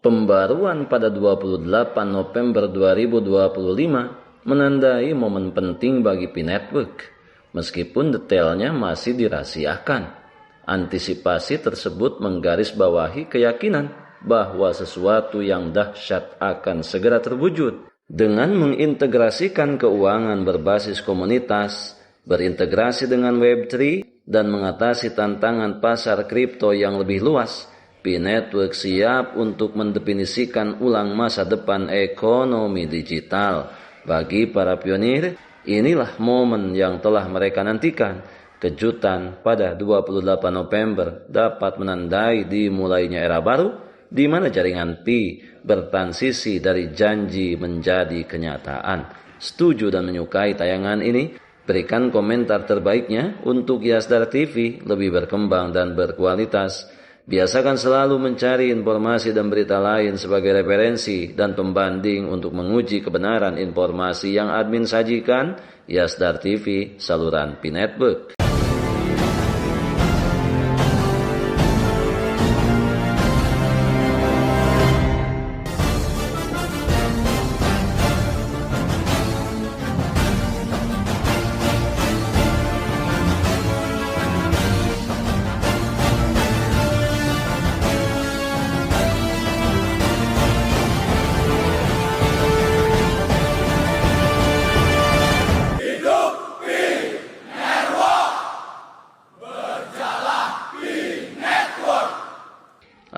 Pembaruan pada 28 November 2025 menandai momen penting bagi P-Network, meskipun detailnya masih dirahasiakan. Antisipasi tersebut menggarisbawahi keyakinan bahwa sesuatu yang dahsyat akan segera terwujud. Dengan mengintegrasikan keuangan berbasis komunitas, berintegrasi dengan Web3, dan mengatasi tantangan pasar kripto yang lebih luas, P-Network siap untuk mendefinisikan ulang masa depan ekonomi digital. Bagi para pionir, inilah momen yang telah mereka nantikan. Kejutan pada 28 November dapat menandai dimulainya era baru, di mana jaringan Pi bertransisi dari janji menjadi kenyataan. Setuju dan menyukai tayangan ini? Berikan komentar terbaiknya untuk Yasdar TV lebih berkembang dan berkualitas. Biasakan selalu mencari informasi dan berita lain sebagai referensi dan pembanding untuk menguji kebenaran informasi yang admin sajikan. Yasdar TV, saluran P-Network.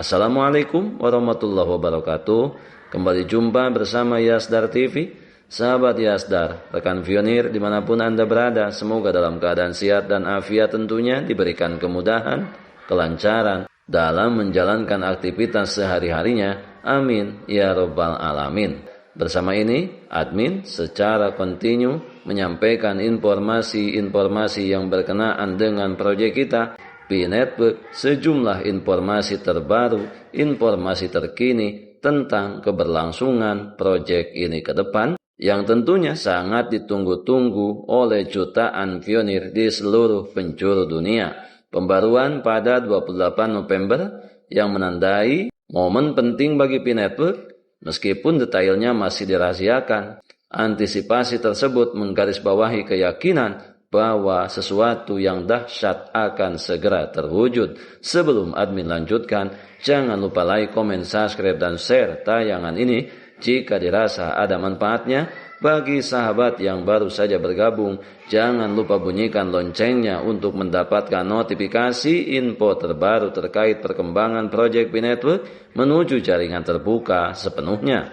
Assalamualaikum warahmatullahi wabarakatuh. Kembali jumpa bersama Yasdar TV. Sahabat Yasdar, rekan pionir dimanapun Anda berada, semoga dalam keadaan sehat dan afiat tentunya, diberikan kemudahan, kelancaran dalam menjalankan aktivitas sehari-harinya. Amin ya robbal alamin. Bersama ini, admin secara kontinu menyampaikan informasi-informasi yang berkenaan dengan proyek kita P-Network, sejumlah informasi terbaru, informasi terkini tentang keberlangsungan proyek ini ke depan, yang tentunya sangat ditunggu-tunggu oleh jutaan pionir di seluruh penjuru dunia. Pembaruan pada 28 November yang menandai momen penting bagi P-Network, meskipun detailnya masih dirahasiakan. Antisipasi tersebut menggarisbawahi keyakinan bahwa sesuatu yang dahsyat akan segera terwujud. Sebelum admin lanjutkan, jangan lupa like, komen, subscribe, dan share tayangan ini jika dirasa ada manfaatnya. Bagi sahabat yang baru saja bergabung, jangan lupa bunyikan loncengnya untuk mendapatkan notifikasi info terbaru terkait perkembangan proyek P-Network menuju jaringan terbuka sepenuhnya.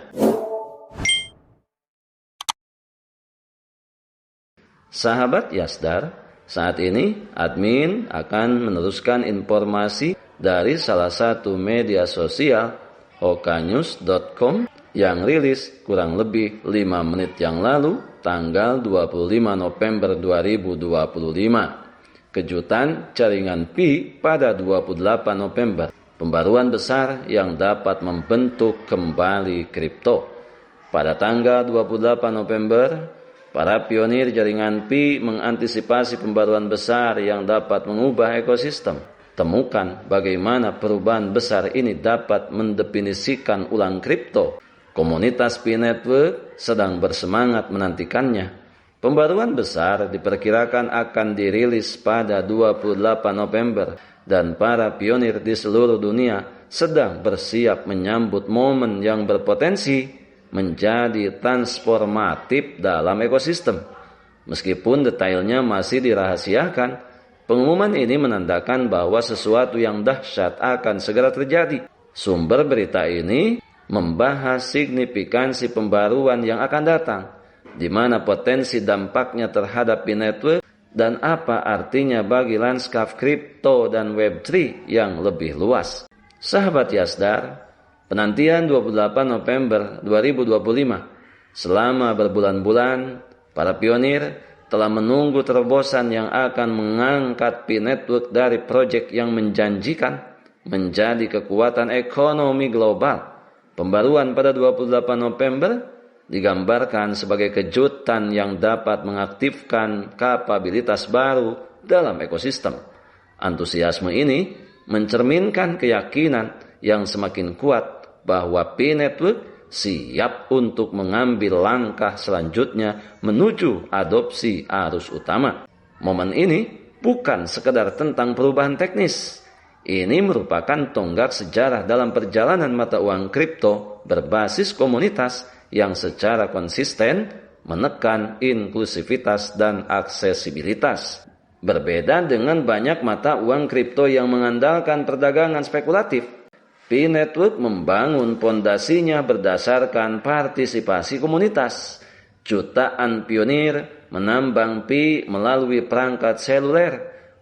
Sahabat Yasdar, saat ini admin akan meneruskan informasi dari salah satu media sosial hokanews.com yang rilis kurang lebih 5 menit yang lalu, tanggal 25 November 2025. Kejutan jaringan Pi pada 28 November, pembaruan besar yang dapat membentuk kembali kripto. Pada tanggal 28 November, para pionir jaringan Pi mengantisipasi pembaruan besar yang dapat mengubah ekosistem. Temukan bagaimana perubahan besar ini dapat mendefinisikan ulang kripto. Komunitas P-Network sedang bersemangat menantikannya. Pembaruan besar diperkirakan akan dirilis pada 28 November dan para pionir di seluruh dunia sedang bersiap menyambut momen yang berpotensi menjadi transformatif dalam ekosistem. Meskipun detailnya masih dirahasiakan, pengumuman ini menandakan bahwa sesuatu yang dahsyat akan segera terjadi. Sumber berita ini membahas signifikansi pembaruan yang akan datang, di mana potensi dampaknya terhadap P-Network dan apa artinya bagi lanskap kripto dan Web3 yang lebih luas. Sahabat Yasdar, penantian 28 November 2025 selama berbulan-bulan, para pionir telah menunggu terobosan yang akan mengangkat P-Network dari proyek yang menjanjikan menjadi kekuatan ekonomi global. Pembaruan pada 28 November digambarkan sebagai kejutan yang dapat mengaktifkan kapabilitas baru dalam ekosistem. Antusiasme ini mencerminkan keyakinan yang semakin kuat bahwa P-Network siap untuk mengambil langkah selanjutnya menuju adopsi arus utama. Momen ini bukan sekedar tentang perubahan teknis. Ini merupakan tonggak sejarah dalam perjalanan mata uang kripto berbasis komunitas yang secara konsisten menekan inklusivitas dan aksesibilitas. Berbeda dengan banyak mata uang kripto yang mengandalkan perdagangan spekulatif, P-Network membangun pondasinya berdasarkan partisipasi komunitas. Jutaan pionir menambang Pi melalui perangkat seluler,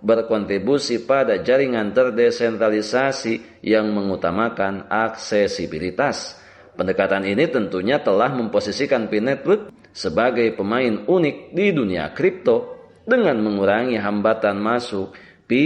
berkontribusi pada jaringan terdesentralisasi yang mengutamakan aksesibilitas. Pendekatan ini tentunya telah memposisikan P-Network sebagai pemain unik di dunia kripto. Dengan mengurangi hambatan masuk, Pi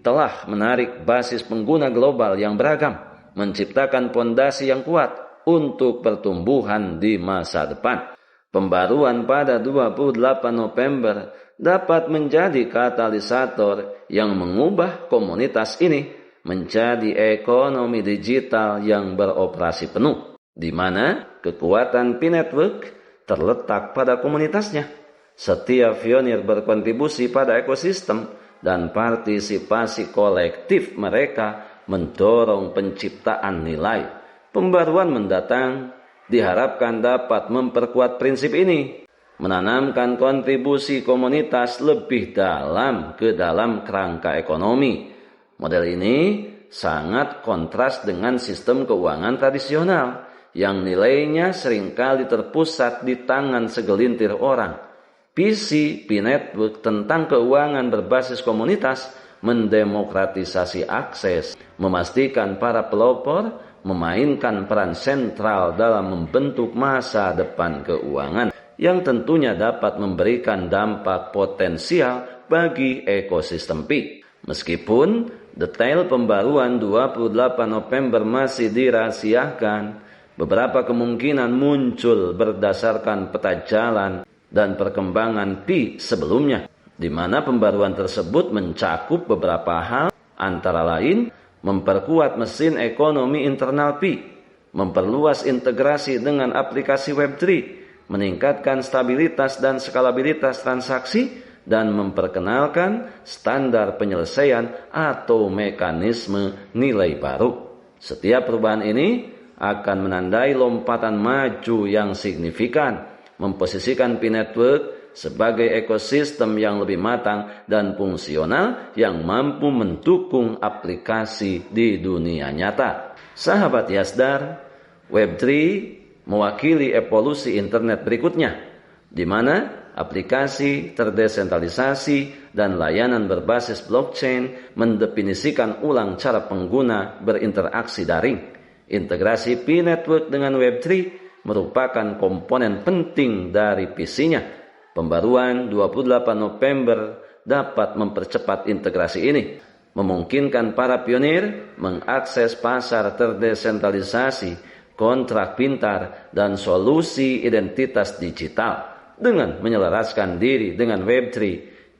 telah menarik basis pengguna global yang beragam, menciptakan pondasi yang kuat untuk pertumbuhan di masa depan. Pembaruan pada 28 November dapat menjadi katalisator yang mengubah komunitas ini menjadi ekonomi digital yang beroperasi penuh, di mana kekuatan P-Network terletak pada komunitasnya. Setiap pionir berkontribusi pada ekosistem dan partisipasi kolektif mereka mendorong penciptaan nilai. Pembaruan mendatang diharapkan dapat memperkuat prinsip ini, menanamkan kontribusi komunitas lebih dalam ke dalam kerangka ekonomi. Model ini sangat kontras dengan sistem keuangan tradisional yang nilainya seringkali terpusat di tangan segelintir orang. Visi P-Network tentang keuangan berbasis komunitas mendemokratisasi akses, memastikan para pelopor memainkan peran sentral dalam membentuk masa depan keuangan yang tentunya dapat memberikan dampak potensial bagi ekosistem Pi. Meskipun detail pembaruan 28 November masih dirahasiakan, beberapa kemungkinan muncul berdasarkan peta jalan dan perkembangan Pi sebelumnya, di mana pembaruan tersebut mencakup beberapa hal, antara lain memperkuat mesin ekonomi internal Pi, memperluas integrasi dengan aplikasi Web3, meningkatkan stabilitas dan skalabilitas transaksi, dan memperkenalkan standar penyelesaian atau mekanisme nilai baru. Setiap perubahan ini akan menandai lompatan maju yang signifikan, memposisikan P-Network sebagai ekosistem yang lebih matang dan fungsional yang mampu mendukung aplikasi di dunia nyata. Sahabat Yasdar, Web3 mewakili evolusi internet berikutnya, di mana aplikasi terdesentralisasi dan layanan berbasis blockchain mendefinisikan ulang cara pengguna berinteraksi daring. Integrasi P-Network dengan Web3 merupakan komponen penting dari visinya. Pembaruan 28 November dapat mempercepat integrasi ini, memungkinkan para pionir mengakses pasar terdesentralisasi, kontrak pintar, dan solusi identitas digital. Dengan menyelaraskan diri dengan Web3,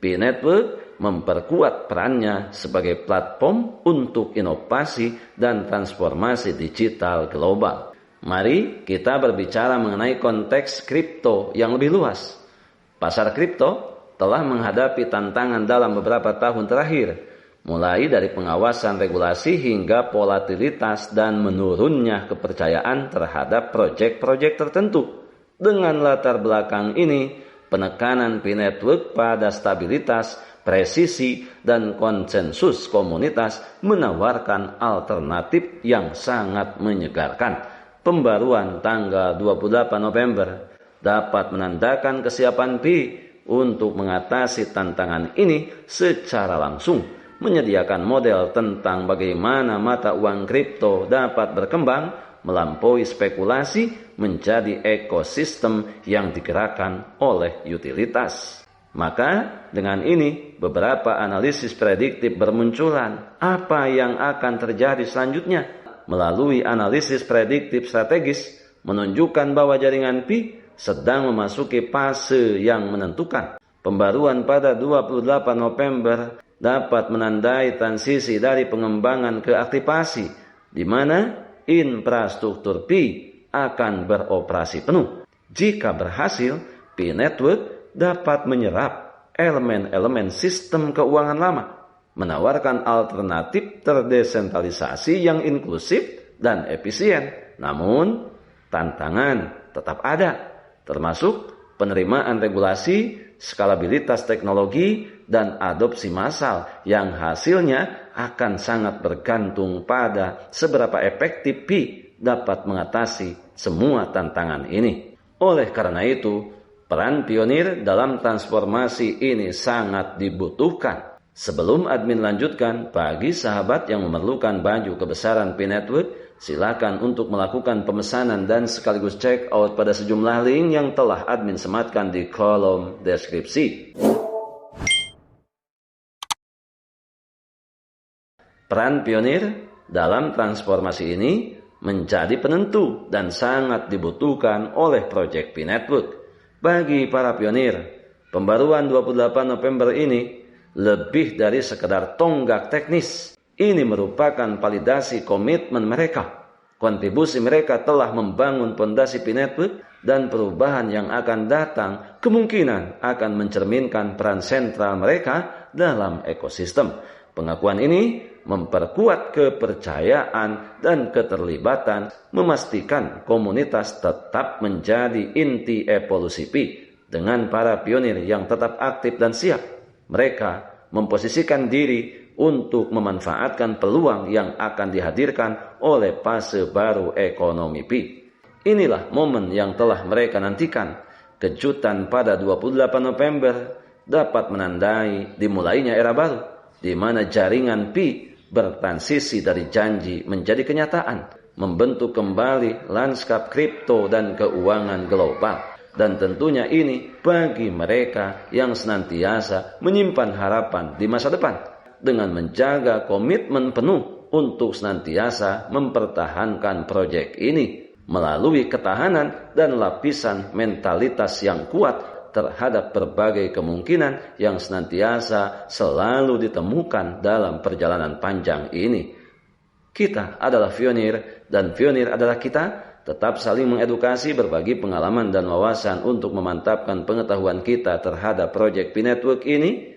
P-Network memperkuat perannya sebagai platform untuk inovasi dan transformasi digital global. Mari kita berbicara mengenai konteks kripto yang lebih luas. Pasar kripto telah menghadapi tantangan dalam beberapa tahun terakhir, mulai dari pengawasan regulasi hingga volatilitas dan menurunnya kepercayaan terhadap proyek-proyek tertentu. Dengan latar belakang ini, penekanan P-Network pada stabilitas, presisi, dan konsensus komunitas menawarkan alternatif yang sangat menyegarkan. Pembaruan tanggal 28 November dapat menandakan kesiapan Pi untuk mengatasi tantangan ini secara langsung, menyediakan model tentang bagaimana mata uang kripto dapat berkembang melampaui spekulasi menjadi ekosistem yang digerakkan oleh utilitas. Maka dengan ini beberapa analisis prediktif bermunculan apa yang akan terjadi selanjutnya. Melalui analisis prediktif strategis menunjukkan bahwa jaringan Pi sedang memasuki fase yang menentukan. Pembaruan pada 28 November dapat menandai transisi dari pengembangan ke aktivasi, di mana infrastruktur Pi akan beroperasi penuh. Jika berhasil, Pi Network dapat menyerap elemen-elemen sistem keuangan lama, menawarkan alternatif terdesentralisasi yang inklusif dan efisien. Namun, tantangan tetap ada, termasuk penerimaan regulasi, skalabilitas teknologi, dan adopsi massal yang hasilnya akan sangat bergantung pada seberapa efektif Pi dapat mengatasi semua tantangan ini. Oleh karena itu, peran pionir dalam transformasi ini sangat dibutuhkan. Sebelum admin lanjutkan, bagi sahabat yang memerlukan baju kebesaran Pi Network, silakan untuk melakukan pemesanan dan sekaligus check out pada sejumlah link yang telah admin sematkan di kolom deskripsi. Peran pionir dalam transformasi ini menjadi penentu dan sangat dibutuhkan oleh proyek Pi Network. Bagi para pionir, pembaruan 28 November ini lebih dari sekedar tonggak teknis. Ini merupakan validasi komitmen mereka. Kontribusi mereka telah membangun fondasi Pi Network, dan perubahan yang akan datang kemungkinan akan mencerminkan peran sentral mereka dalam ekosistem. Pengakuan ini memperkuat kepercayaan dan keterlibatan, memastikan komunitas tetap menjadi inti evolusi Pi. Dengan para pionir yang tetap aktif dan siap, mereka memposisikan diri untuk memanfaatkan peluang yang akan dihadirkan oleh fase baru ekonomi Pi. Inilah momen yang telah mereka nantikan. Kejutan pada 28 November dapat menandai dimulainya era baru, di mana jaringan Pi bertransisi dari janji menjadi kenyataan, membentuk kembali lanskap kripto dan keuangan global. Dan tentunya ini bagi mereka yang senantiasa menyimpan harapan di masa depan, dengan menjaga komitmen penuh untuk senantiasa mempertahankan proyek ini melalui ketahanan dan lapisan mentalitas yang kuat terhadap berbagai kemungkinan yang senantiasa selalu ditemukan dalam perjalanan panjang ini. Kita adalah pionir dan pionir adalah kita. Tetap saling mengedukasi, berbagi pengalaman dan wawasan untuk memantapkan pengetahuan kita terhadap proyek Pi Network ini.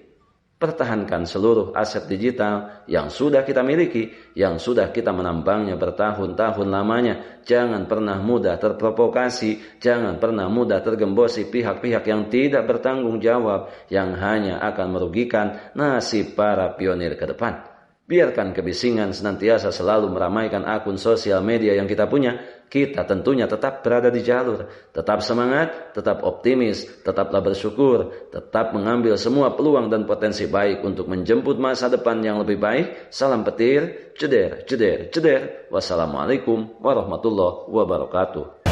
Pertahankan seluruh aset digital yang sudah kita miliki, yang sudah kita menambangnya bertahun-tahun lamanya. Jangan pernah mudah terprovokasi, jangan pernah mudah tergembosi pihak-pihak yang tidak bertanggung jawab, yang hanya akan merugikan nasib para pionir ke depan. Biarkan kebisingan senantiasa selalu meramaikan akun sosial media yang kita punya. Kita tentunya tetap berada di jalur. Tetap semangat, tetap optimis, tetaplah bersyukur, tetap mengambil semua peluang dan potensi baik untuk menjemput masa depan yang lebih baik. Salam petir, ceder, ceder, ceder. Wassalamualaikum warahmatullahi wabarakatuh.